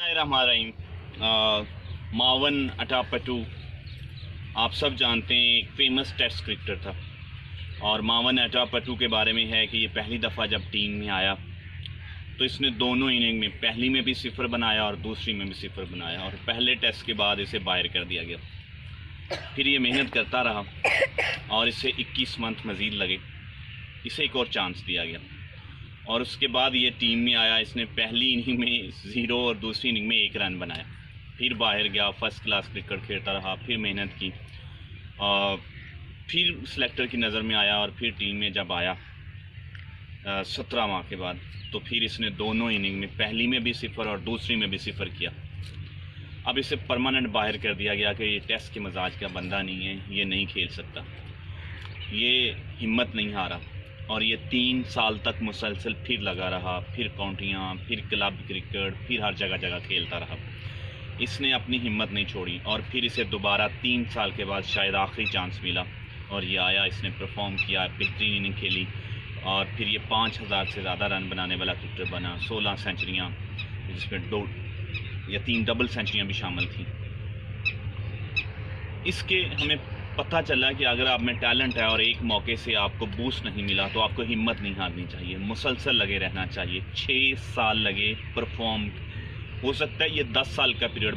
बिस्मिल्लाहिर्रहमानिर्रहीम। मावन अटापटू आप सब जानते हैं, एक फेमस टेस्ट क्रिकेटर था। और मावन अटापटू के बारे में है कि ये पहली दफ़ा जब टीम में आया तो इसने दोनों इनिंग में, पहली में भी सिफर बनाया और दूसरी में भी सिफर बनाया, और पहले टेस्ट के बाद इसे बाहर कर दिया गया। फिर ये मेहनत करता रहा और इसे 21 मंथ मज़ीद लगे, इसे एक और चांस दिया गया और उसके बाद ये टीम में आया। इसने पहली इनिंग में 0 और दूसरी इनिंग में 1 रन बनाया, फिर बाहर गया, फर्स्ट क्लास क्रिकेट खेलता रहा, फिर मेहनत की और फिर सेलेक्टर की नज़र में आया और फिर टीम में जब आया 17 माह के बाद, तो फिर इसने दोनों इनिंग में, पहली में भी सिफर और दूसरी में भी सिफर किया। अब इसे परमानेंट बाहर कर दिया गया कि ये टेस्ट के मजाज का बंदा नहीं है, ये नहीं खेल सकता, ये हिम्मत नहीं हारा और ये 3 साल तक मुसलसल फिर लगा रहा, फिर काउंटियाँ, फिर क्लब क्रिकेट, फिर हर जगह जगह खेलता रहा। इसने अपनी हिम्मत नहीं छोड़ी और फिर इसे दोबारा 3 साल के बाद शायद आखिरी चांस मिला और ये आया, इसने परफॉर्म किया, बेहतरीन इनिंग खेली और फिर ये 5000 से ज़्यादा रन बनाने वाला क्रिकेटर बना। 16 सेंचुरियाँ, जिसमें 2 या 3 डबल सेंचुरियाँ भी शामिल थी। इसके हमें पता चला कि अगर आप में टैलेंट है और एक मौके से आपको बूस्ट नहीं मिला तो आपको हिम्मत नहीं हारनी चाहिए, मुसलसल लगे रहना चाहिए। 6 साल लगे परफॉर्म, हो सकता है ये 10 साल का पीरियड,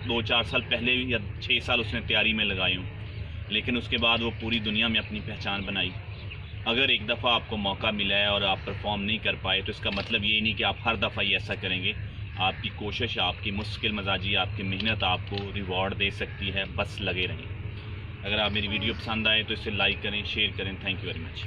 2-4 साल पहले या 6 साल उसने तैयारी में लगाए हों, लेकिन उसके बाद वो पूरी दुनिया में अपनी पहचान बनाई। अगर एक दफ़ा आपको मौका मिला है और आप परफॉर्म नहीं कर पाए तो इसका मतलब ये नहीं कि आप हर दफ़ा ही ऐसा करेंगे। आपकी कोशिश, आपकी मुश्किल मजाजी, आपकी मेहनत आपको रिवॉर्ड दे सकती है, बस लगे रहें। अगर आप मेरी वीडियो पसंद आए तो इसे लाइक करें, शेयर करें। Thank you very much.